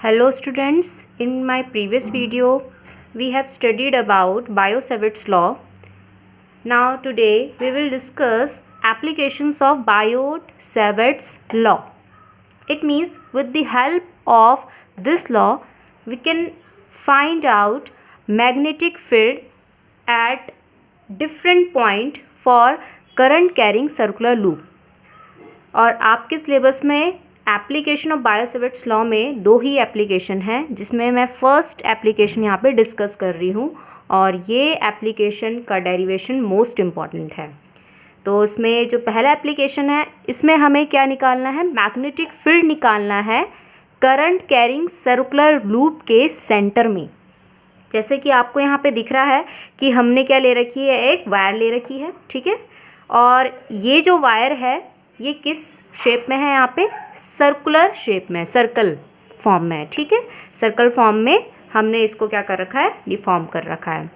Hello students, in my previous video we have studied about Biot-Savart's law. Now today we will discuss applications of Biot-Savart's law. It means with the help of this law we can find out magnetic field at different point for current carrying circular loop. और आपके syllabus में application of बायो-सैवर्ट्स law में दो ही application हैं, जिसमें मैं first application यहाँ पे डिस्कस कर रही हूँ और ये एप्लीकेशन का डेरिवेशन मोस्ट इम्पॉर्टेंट है। तो इसमें जो पहला एप्लीकेशन है, इसमें हमें क्या निकालना है, मैग्नेटिक फील्ड निकालना है करंट कैरिंग सर्कुलर लूप के सेंटर में। जैसे कि आपको यहाँ पे दिख रहा है कि हमने क्या ले रखी है, एक वायर ले रखी है, ठीक है। और ये जो वायर है ये किस शेप में है, यहाँ पे सर्कुलर शेप में, सर्कल फॉर्म में है, ठीक है। सर्कल फॉर्म में हमने इसको क्या कर रखा है, डिफॉर्म कर रखा है।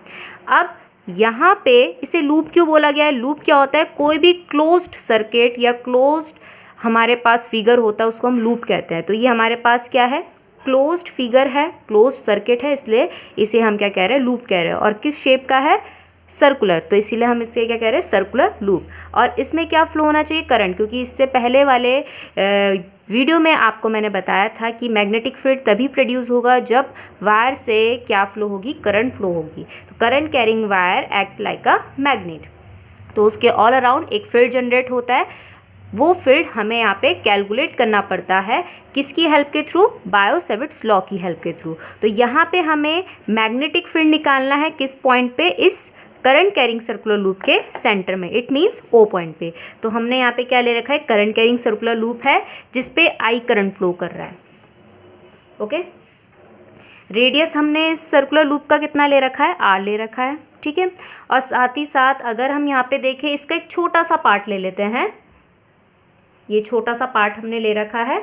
अब यहाँ पे इसे लूप क्यों बोला गया है? लूप क्या होता है, कोई भी क्लोज्ड सर्किट या क्लोज्ड हमारे पास फिगर होता है उसको हम लूप कहते हैं। तो ये हमारे पास क्या है, क्लोज्ड फिगर है, क्लोज्ड सर्किट है, इसलिए इसे हम क्या कह रहे हैं, लूप कह रहे हैं। और किस शेप का है, सर्कुलर, तो इसीलिए हम इससे क्या कह रहे हैं, सर्कुलर लूप। और इसमें क्या फ्लो होना चाहिए, करंट, क्योंकि इससे पहले वाले वीडियो में आपको मैंने बताया था कि मैग्नेटिक फील्ड तभी प्रोड्यूस होगा जब वायर से क्या फ्लो होगी, करंट फ्लो होगी। तो current carrying wire act like a magnet, तो उसके ऑल अराउंड एक फील्ड जनरेट होता है। वो फील्ड हमें यहाँ पे कैलकुलेट करना पड़ता है, किसकी हेल्प के थ्रू, बायो-सैवर्ट्स लॉ की हेल्प के थ्रू। तो यहाँ पे हमें मैग्नेटिक फील्ड निकालना है किस पॉइंट पे, इस करंट कैरिंग सर्कुलर लूप के सेंटर में, इट मीन्स ओ पॉइंट पे। तो हमने यहाँ पे क्या ले रखा है, करंट कैरिंग सर्कुलर लूप है जिसपे आई करंट फ्लो कर रहा है, ओके। रेडियस हमने इस सर्कुलर लूप का कितना ले रखा है, आर ले रखा है, ठीक है। और साथ ही साथ अगर हम यहाँ पे देखें, इसका एक छोटा सा पार्ट ले लेते हैं। ये छोटा सा पार्ट हमने ले रखा है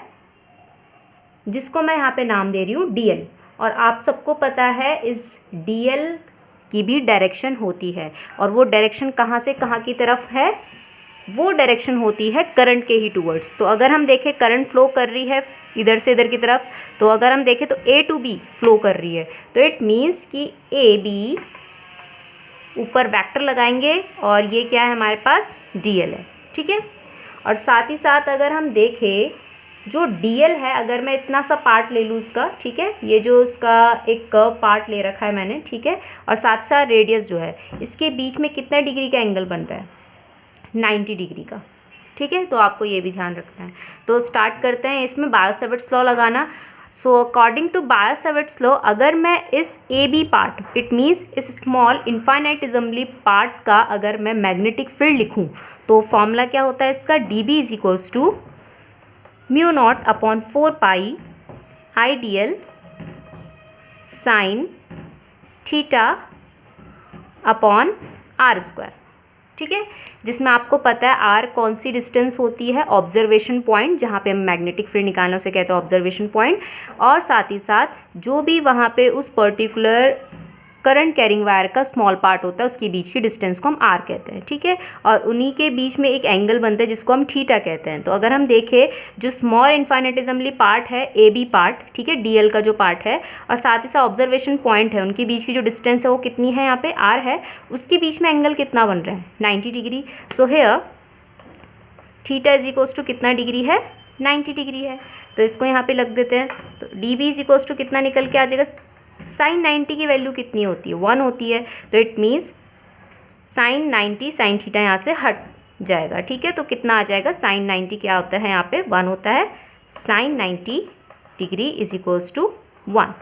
जिसको मैं यहाँ पे नाम दे रही हूँ डीएल। और आप सबको पता है इस डीएल की भी डायरेक्शन होती है, और वो डायरेक्शन कहाँ से कहाँ की तरफ है, वो डायरेक्शन होती है करंट के ही टूवर्ड्स। तो अगर हम देखें करंट फ्लो कर रही है इधर से इधर की तरफ, तो अगर हम देखें तो ए टू बी फ्लो कर रही है, तो इट मीन्स कि ए बी, ऊपर वेक्टर लगाएंगे और ये क्या है हमारे पास, डीएल है, ठीक है। और साथ ही साथ अगर हम देखें जो डीएल है, अगर मैं इतना सा पार्ट ले लूँ इसका, ठीक है, ये जो इसका एक कर्व पार्ट ले रखा है मैंने, ठीक है। और साथ साथ रेडियस जो है, इसके बीच में कितने डिग्री का एंगल बन रहा है, 90 डिग्री का, ठीक है। तो आपको ये भी ध्यान रखना है। तो स्टार्ट करते हैं इसमें बायो-सैवर्ट्स लॉ लगाना। So according to Biot Savart's law, अगर मैं इस A B part, it means इस स्मॉल इन्फाइनाइटिज्मली पार्ट का अगर मैं मैग्नेटिक फील्ड लिखूँ, तो फॉर्मूला क्या होता है इसका, d B is equals to mu not upon 4 pi I D l sine theta upon are square, ठीक है। जिसमें आपको पता है आर कौन सी डिस्टेंस होती है, ऑब्जर्वेशन पॉइंट, जहाँ पे हम मैग्नेटिक फील्ड निकालना उसे कहते हैं ऑब्जर्वेशन पॉइंट। और साथ ही साथ जो भी वहाँ पे उस पर्टिकुलर करंट कैरिंग वायर का स्मॉल पार्ट होता है उसके बीच की डिस्टेंस को हम आर कहते हैं, ठीक है। और उन्हीं के बीच में एक एंगल बनता है जिसको हम थीटा कहते हैं। तो अगर हम देखें जो स्मॉल इन्फाइनाइटिज्मली पार्ट है, ए बी पार्ट, ठीक है, डीएल का जो पार्ट है, और साथ ही साथ ऑब्जर्वेशन पॉइंट है, उनके बीच की जो डिस्टेंस है वो कितनी है, यहाँ पे आर है, उसके बीच में एंगल कितना बन रहा है, 90 degree. So here theta is equals to कितना डिग्री है, 90 डिग्री है। तो इसको यहाँ पे लग देते हैं। तो d B is equals to कितना निकल के आ जाएगा, साइन 90 की वैल्यू कितनी होती है, 1 होती है। तो it means sign 90, sine theta यहाँ से हट जाएगा, ठीक है। तो कितना आ जाएगा, साइन 90 क्या होता है, यहाँ पे 1 होता है। Sine 90 degree is equals to 1,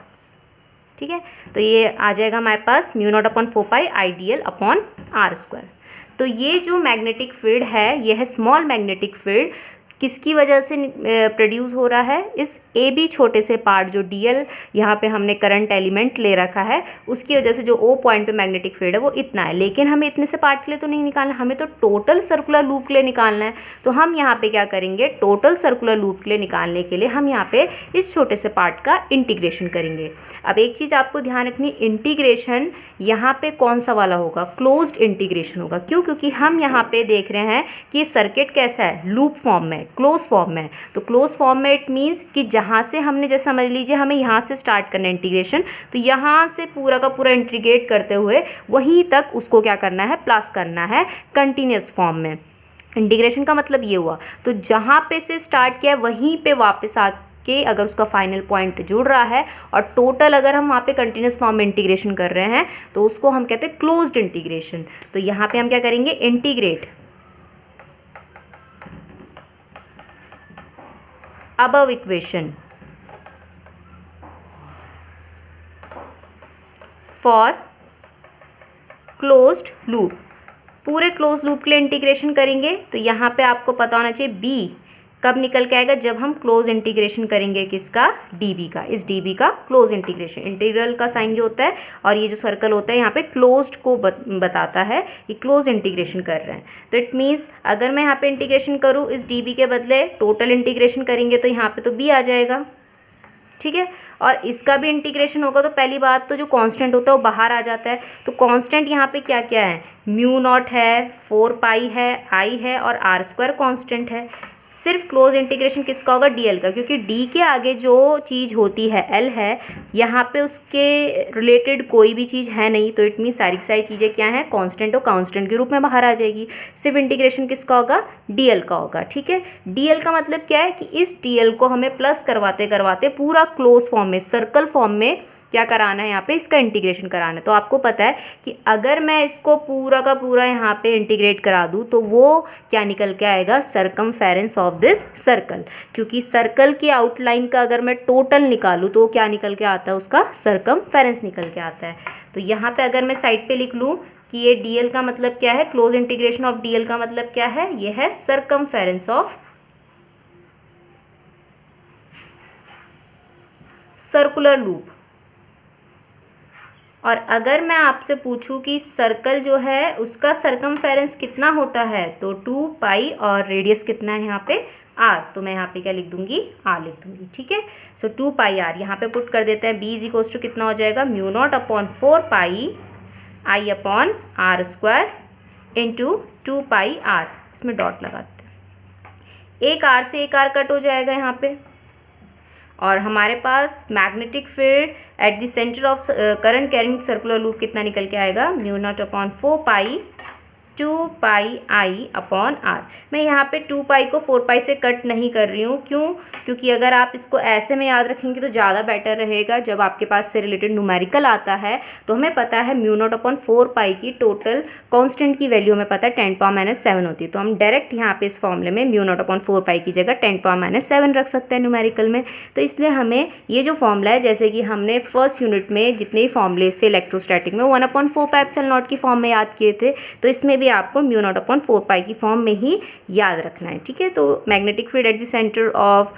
ठीक है। तो ये आ जाएगा हमारे पास mu not upon 4 pi I D L upon are square. तो ये जो मैग्नेटिक फील्ड है, यह है स्मॉल मैग्नेटिक फील्ड, किसकी वजह से प्रोड्यूस हो रहा है, इस ए बी छोटे से पार्ट जो डीएल यहाँ पे हमने करंट एलिमेंट ले रखा है, उसकी वजह से जो ओ पॉइंट पे मैग्नेटिक फील्ड है वो इतना है। लेकिन हमें इतने से पार्ट के लिए तो नहीं निकालना, हमें तो टोटल सर्कुलर लूप के लिए निकालना है। तो हम यहाँ पे क्या करेंगे, टोटल सर्कुलर लूप के लिए निकालने के लिए हम यहाँ पे इस छोटे से पार्ट का इंटीग्रेशन करेंगे। अब एक चीज़ आपको ध्यान रखनी, इंटीग्रेशन यहाँ पे कौन सा वाला होगा, क्लोज्ड इंटीग्रेशन होगा। क्यों? क्योंकि हम यहाँ पे देख रहे हैं कि सर्किट कैसा है, लूप फॉर्म में, क्लोज फॉर्म में है। तो क्लोज फॉर्म में इट मीन्स कि जहाँ से हमने, जैसे समझ लीजिए हमें यहाँ से स्टार्ट करना है इंटीग्रेशन, तो यहाँ से पूरा का पूरा इंटीग्रेट करते हुए वहीं तक उसको क्या करना है, प्लस करना है कंटिन्यूस फॉर्म में। इंटीग्रेशन का मतलब ये हुआ, तो जहाँ पे से स्टार्ट किया वहीं पे वापस आके अगर उसका फाइनल पॉइंट जुड़ रहा है और टोटल अगर हम वहाँ पे कंटिन्यूस फॉर्म में इंटीग्रेशन कर रहे हैं तो उसको हम कहते हैं क्लोज्ड इंटीग्रेशन। तो यहाँ पे हम क्या करेंगे, integrate above equation for closed loop. पूरे क्लोज लूप के लिए इंटीग्रेशन करेंगे तो यहाँ पे आपको पता होना चाहिए बी कब निकल के आएगा, जब हम क्लोज इंटीग्रेशन करेंगे किसका, डीबी का। इस डीबी का क्लोज इंटीग्रेशन, इंटीग्रल का साइन ये होता है और ये जो सर्कल होता है यहाँ पे क्लोज्ड को बताता है कि क्लोज इंटीग्रेशन कर रहे हैं। तो इट मीन्स अगर मैं यहाँ पे इंटीग्रेशन करूँ इस डीबी के बदले टोटल इंटीग्रेशन करेंगे तो यहाँ पे तो बी आ जाएगा, ठीक है। और इसका भी इंटीग्रेशन होगा तो पहली बात तो जो कांस्टेंट होता है वो बाहर आ जाता है। तो कांस्टेंट यहाँ पे क्या क्या है, म्यू नॉट है, 4 पाई है, आई है और आर स्क्वायर कांस्टेंट है। सिर्फ क्लोज इंटीग्रेशन किसका होगा, डीएल का, क्योंकि डी के आगे जो चीज़ होती है एल है, यहाँ पे उसके रिलेटेड कोई भी चीज़ है नहीं। तो इट मीन सारी की सारी चीज़ें क्या हैं, कांस्टेंट और कांस्टेंट के रूप में बाहर आ जाएगी। सिर्फ इंटीग्रेशन किसका होगा, डीएल का होगा, ठीक है। डीएल का मतलब क्या है कि इस डीएल को हमें प्लस करवाते करवाते पूरा क्लोज फॉर्म में, सर्कल फॉर्म में क्या कराना है, यहाँ पे इसका इंटीग्रेशन कराना है। तो आपको पता है कि अगर मैं इसको पूरा का पूरा यहाँ पे इंटीग्रेट करा दूँ तो वो क्या निकल के आएगा, सरकमफेरेंस ऑफ दिस सर्कल। क्योंकि सर्कल की आउटलाइन का अगर मैं टोटल निकालूँ तो क्या निकल के आता है, उसका सरकमफेरेंस निकल के आता है। तो यहाँ पे अगर मैं साइड पे लिख लूँ कि ये डीएल का मतलब क्या है, क्लोज इंटीग्रेशन ऑफ डीएल का मतलब क्या है, ये है सरकमफेरेंस ऑफ सर्कुलर लूप। और अगर मैं आपसे पूछूं कि सर्कल जो है उसका सरकमफेरेंस कितना होता है, तो 2 पाई और रेडियस कितना है यहाँ पे, आर। तो मैं यहाँ पे क्या लिख दूंगी, आर लिख दूंगी, ठीक है। सो 2 पाई आर यहाँ पे पुट कर देते हैं। बी इज इक्वल्स टू कितना हो जाएगा, mu not upon 4 pi I upon are square into 2 pi r. इसमें डॉट लगाते हैं, एक आर से एक आर कट हो जाएगा यहाँ पे। और हमारे पास magnetic field at the centre of current carrying circular loop कितना निकल के आएगा, mu not upon 4 pi 2 pi I upon R. मैं यहाँ पे 2 पाई को 4 पाई से कट नहीं कर रही हूँ, क्यों, क्योंकि अगर आप इसको ऐसे में याद रखेंगे तो ज़्यादा बेटर रहेगा। जब आपके पास से रिलेटेड न्यूमेरिकल आता है तो हमें पता है म्यू नॉट अपॉन 4 पाई की टोटल कांस्टेंट की वैल्यू हमें पता है 10⁻⁷ होती है। तो हम डायरेक्ट यहाँ पे इस फॉर्मूले में म्यू नॉट अपॉन 4 पाई की जगह 10⁻⁷ रख सकते हैं न्यूमेरिकल में। तो इसलिए हमें ये जो फॉर्मूला है, जैसे कि हमने फर्स्ट यूनिट में जितने फॉर्मूलेज थे इलेक्ट्रोस्टैटिक में 1/4 पाई एप्सिलॉन नॉट की फॉर्म में याद किए थे, तो इसमें भी आपको म्यू नॉट अपॉन 4 पाई की फॉर्म में ही याद रखना है, ठीक है। तो magnetic field at the centre of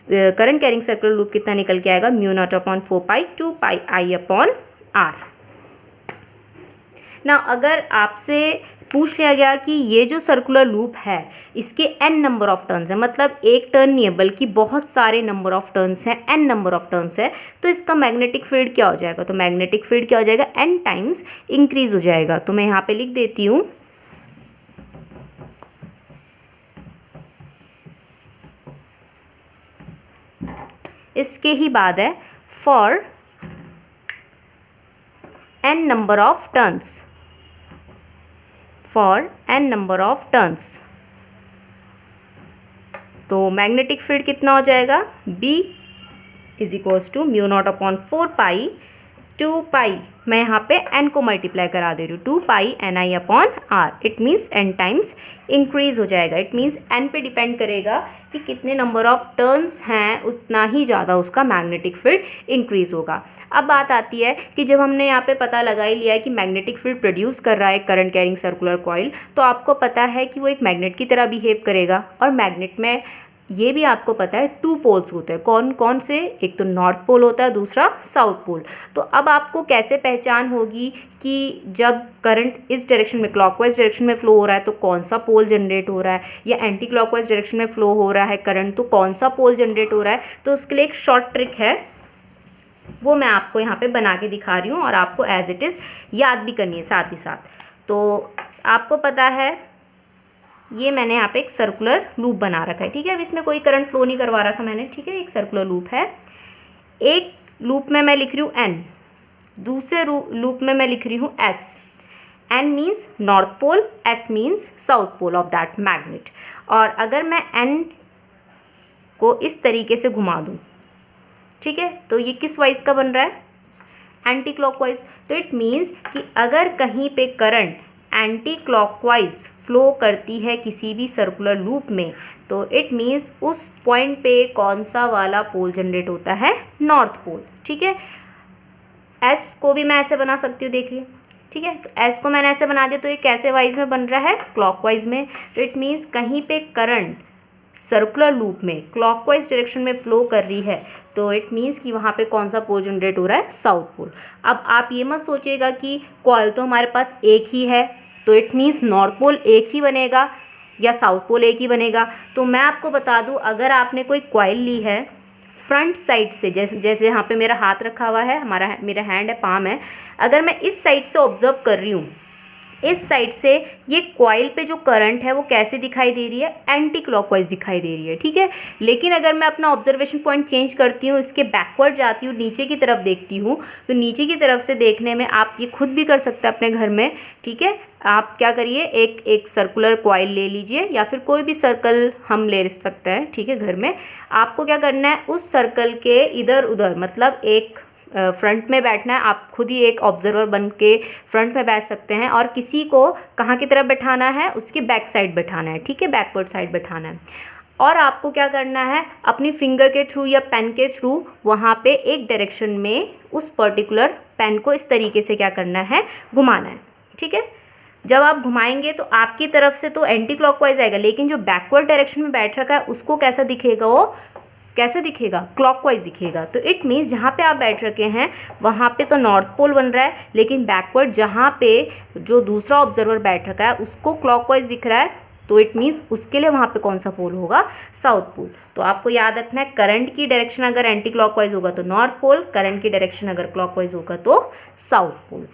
current carrying circular loop कितना निकल के आएगा, mu not upon 4 pi 2 pi I upon r. ना अगर आपसे पूछ लिया गया कि ये जो सर्कुलर लूप है इसके n नंबर ऑफ टर्न्स है, मतलब एक टर्न नहीं है बल्कि बहुत सारे नंबर ऑफ टर्न्स हैं, n नंबर ऑफ टर्न्स है, तो इसका मैग्नेटिक फील्ड क्या हो जाएगा, तो मैग्नेटिक फील्ड क्या हो जाएगा, n टाइम्स इंक्रीज हो जाएगा। तो मैं यहाँ पे लिख देती हूँ इसके ही बाद है for n number of turns, for n number of turns. तो मैग्नेटिक फील्ड कितना हो जाएगा, B is equals to mu not upon 4 pi 2 pi, मैं यहाँ पे n को मल्टीप्लाई करा दे रही हूँ, 2 pi N I upon R. It means n times increase हो जाएगा। इट मीन्स n पे डिपेंड करेगा कि कितने नंबर ऑफ टर्न्स हैं, उतना ही ज़्यादा उसका मैग्नेटिक फील्ड इंक्रीज होगा। अब बात आती है कि जब हमने यहाँ पे पता लगा ही लिया है कि मैग्नेटिक फील्ड प्रोड्यूस कर रहा है करंट कैरिंग सर्कुलर कॉइल, तो आपको पता है कि वो एक मैग्नेट की तरह बिहेव करेगा। और मैग्नेट में ये भी आपको पता है 2 पोल्स होते हैं, कौन कौन से, एक तो नॉर्थ पोल होता है, दूसरा साउथ पोल। तो अब आपको कैसे पहचान होगी कि जब करंट इस डायरेक्शन में क्लॉकवाइज डायरेक्शन में फ्लो हो रहा है तो कौन सा पोल जनरेट हो रहा है, या एंटी क्लॉकवाइज डायरेक्शन में फ्लो हो रहा है करंट तो कौन सा पोल जनरेट हो रहा है। तो उसके लिए एक शॉर्ट ट्रिक है, वो मैं आपको यहाँ पे बना के दिखा रही हूँ और आपको एज इट इज़ याद भी करनी है साथ ही साथ। तो आपको पता है ये मैंने यहाँ पे एक सर्कुलर लूप बना रखा है, ठीक है। अब इसमें कोई करंट फ्लो नहीं करवा रखा मैंने, ठीक है। एक सर्कुलर लूप है, एक लूप में मैं लिख रही हूँ एन, दूसरे लूप में मैं लिख रही हूँ S. N means north pole, S means south pole of that magnet. और अगर मैं एन को इस तरीके से घुमा दूँ, ठीक है, तो ये किस वाइज का बन रहा है, एंटी क्लॉकवाइज। तो इट मीन्स कि अगर कहीं पे करंट एंटी क्लॉकवाइज फ्लो करती है किसी भी सर्कुलर लूप में, तो इट मीन्स उस पॉइंट पे कौन सा वाला पोल जनरेट होता है, नॉर्थ पोल, ठीक है। एस को भी मैं ऐसे बना सकती हूँ, देखिए, ठीक है। तो एस को मैंने ऐसे बना दिया, तो ये कैसे वाइज में बन रहा है, क्लॉकवाइज में। तो इट मीन्स कहीं पे करंट सर्कुलर लूप में क्लॉकवाइज डायरेक्शन में फ्लो कर रही है, तो इट मीन्स कि वहाँ पे कौन सा पोल जनरेट हो रहा है, साउथ पोल। अब आप ये मत सोचिएगा कि कॉइल तो हमारे पास एक ही है, तो इट मीन्स नॉर्थ पोल एक ही बनेगा या साउथ पोल एक ही बनेगा। तो मैं आपको बता दूं, अगर आपने कोई कॉइल ली है फ्रंट साइड से, जैसे यहाँ पे मेरा हाथ रखा हुआ है, मेरा हैंड है, पाम है, अगर मैं इस साइड से ऑब्जर्व कर रही हूँ, इस साइड से ये कॉइल पे जो करंट है वो कैसे दिखाई दे रही है, एंटी क्लॉकवाइज दिखाई दे रही है, ठीक है। लेकिन अगर मैं अपना ऑब्जर्वेशन पॉइंट चेंज करती हूँ, इसके बैकवर्ड जाती हूँ, नीचे की तरफ देखती हूँ, तो नीचे की तरफ से देखने में आप ये खुद भी कर सकते हैं अपने घर में, ठीक है। आप क्या करिए, एक सर्कुलर कॉइल ले लीजिए या फिर कोई भी सर्कल हम ले सकते हैं, ठीक है। घर में आपको क्या करना है, उस सर्कल के इधर उधर, मतलब एक फ्रंट में बैठना है, आप खुद ही एक ऑब्जर्वर बन के फ्रंट में बैठ सकते हैं, और किसी को कहाँ की तरफ बैठाना है, उसकी बैक साइड बैठाना है, ठीक है, बैकवर्ड साइड बैठाना है। और आपको क्या करना है, अपनी फिंगर के थ्रू या पेन के थ्रू वहाँ पे एक डायरेक्शन में उस पर्टिकुलर पेन को इस तरीके से क्या करना है, घुमाना है, ठीक है। जब आप घुमाएंगे तो आपकी तरफ से तो एंटी क्लॉकवाइज आएगा, लेकिन जो बैकवर्ड डायरेक्शन में बैठ रखा है उसको कैसा दिखेगा, वो कैसे दिखेगा, क्लॉकवाइज दिखेगा। तो इट मीन्स जहाँ पे आप बैठ रखे हैं वहाँ पे तो नॉर्थ पोल बन रहा है, लेकिन बैकवर्ड जहाँ पे जो दूसरा ऑब्जर्वर बैठ रखा है उसको क्लॉकवाइज दिख रहा है, तो इट मीन्स उसके लिए वहाँ पे कौन सा पोल होगा, साउथ पोल। तो आपको याद रखना है, करंट की डायरेक्शन अगर एंटी क्लॉकवाइज होगा तो नॉर्थ पोल, करंट की डायरेक्शन अगर क्लॉकवाइज होगा तो साउथ पोल।